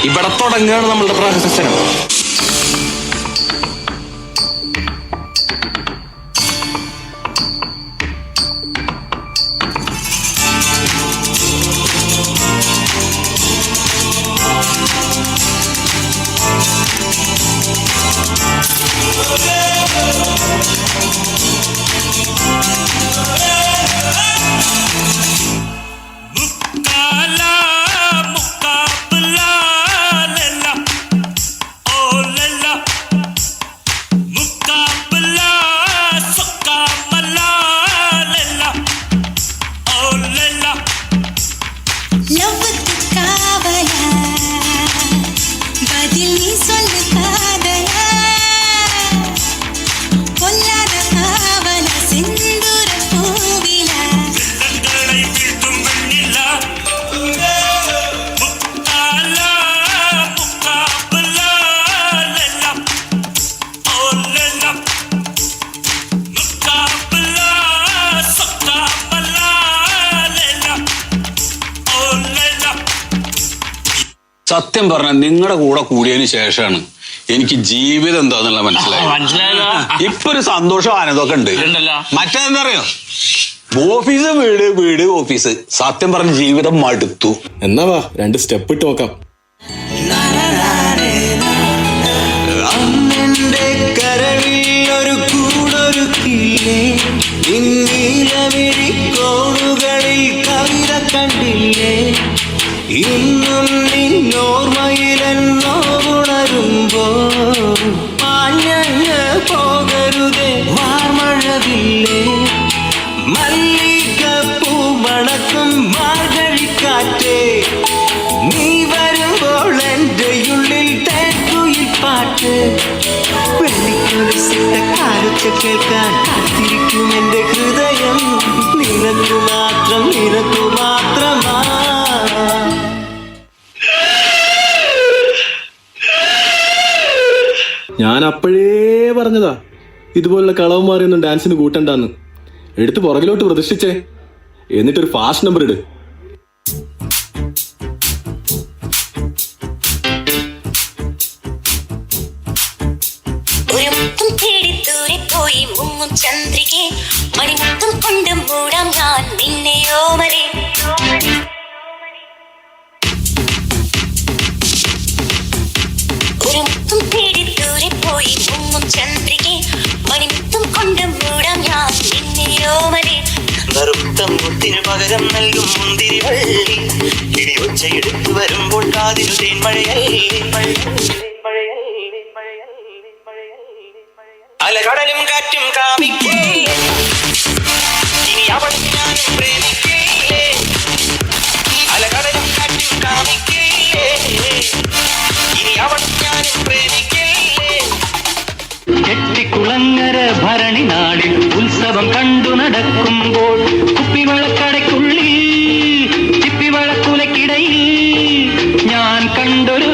ഇവിടെ തുടങ്ങുകയാണ് നമ്മളുടെ പ്രഹസനം. സത്യം പറഞ്ഞാൽ നിങ്ങളുടെ കൂടെ കൂടിയതിന് ശേഷമാണ് എനിക്ക് ജീവിതം എന്താന്നുള്ള മനസ്സിലായത്. ഇപ്പൊ ഒരു സന്തോഷം ആനന്ദമൊക്കെ ഉണ്ട്. മറ്റേതെന്താ അറിയോ, ഓഫീസ് വീട് വീട് ഓഫീസ്. സത്യം പറഞ്ഞ ജീവിതം മടുത്തു. എന്നാ വാ 2 സ്റ്റെപ്പ് ഇട്ട് നോക്കാം. ഇന്നും നിന്നോർമ്മയിലെന്നോ ഉണരുമ്പോ മാഞ്ഞങ്ങ് പോകരുതേ വാർമഴവില്ലേ, മല്ലികപ്പൂ മണക്കും മാർഗഴിക്കാറ്റേ, നീ വരുമ്പോൾ എൻ്റെ ഉള്ളിൽ തേക്കുയിൽ പാട്ട്, വെള്ളിക്കൊലുസിട്ട കാലൊച്ച കേൾക്കാൻ കാത്തിരിക്കും എൻ്റെ ഹൃദയം, നിനക്കു മാത്രം നിനക്കു മാത്രമാ. ഞാൻ അപ്പോഴേ പറഞ്ഞതാ ഇതുപോലുള്ള കളവന്മാരെയൊന്നും ഡാൻസിന് കൂട്ടണ്ടാന്ന്. എടുത്ത് പുറകിലോട്ട് പ്രദർശിച്ചേ, എന്നിട്ടൊരു ഫാസ്റ്റ് നമ്പർ ഇട്. ചന്ദ്രികെ മണിമുത്തും കൊണ്ട് മൂടാം ഞാൻ നിന്നെയോ മലേ. ഒരു മുത്തും തേടി ദൂരെ പോയി മുങ്ങും ചന്ദ്രികെ മണിമുത്തും കൊണ്ട് മൂടാം ഞാൻ നിന്നെയോ മലേ. നറുത്തം മുത്തിന് പകരം നൽകും മുന്തിരി വള്ളി, ഇടിയൊച്ചയെടുത്തു വരുമ്പോൾ കാതിരു തേൻമഴയല്ലേ. അലകടലും കാറ്റും കാമിക്കേ, ഇനി അവൾ ഞാനും പ്രേമിക്കേ. അലകടലും കാറ്റും കാമിക്കേ, ഇനി അവൾ ഞാനും പ്രേമിക്കേ. ചെട്ടിക്കുളങ്ങര ഭരണി നാളിൽ ഉത്സവം കണ്ടു നടക്കുമ്പോൾ കുപ്പിവളക്കടയ്ക്കുള്ളിൽ ചിപ്പിവളക്കുലക്കിടയിൽ ഞാൻ കണ്ടൊരു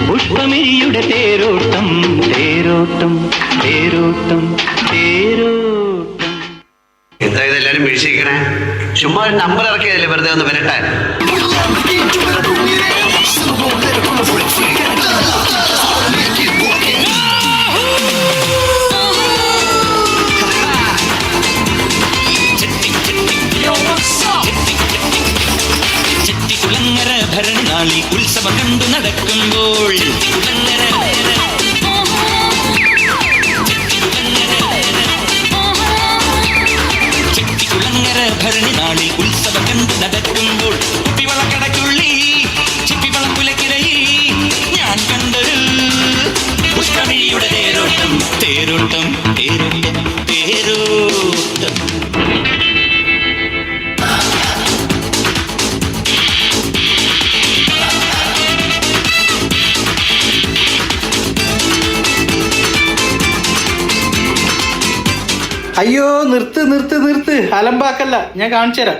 പുഷ്പമിഴിയുടെ തേരോട്ടം തേരോട്ടം തേരോട്ടം തേരോട്ടം. എന്താ ഇതെല്ലാരും വീഴ്ചിക്കണേ? ചുമ്മാ ഒരു നമ്പർ ഇറക്കിയതല്ലേ വെറുതെ ഒന്ന് വരട്ടെ. ചെട്ടിക്കുളങ്ങര ഭരണി നാളിൽ ഉത്സവം കണ്ടു നടക്കുമ്പോൾ ഭരണി നാളിൽ ഉത്സവം കണ്ടു നടക്കുമ്പോൾ കുപ്പിവളക്കടയ്ക്കുള്ളിൽ ചിപ്പിവളക്കുലക്കിടയിൽ ഞാൻ കണ്ടൊരു പുഷ്പമിഴിയുടെ തേരോട്ടം തേരോട്ടം തേരോട്ടം തേരോട്ടം. അയ്യോ നിർത്ത് നിർത്ത് നിർത്ത്, അലമ്പാക്കല്ല, ഞാൻ കാണിച്ചു തരാം.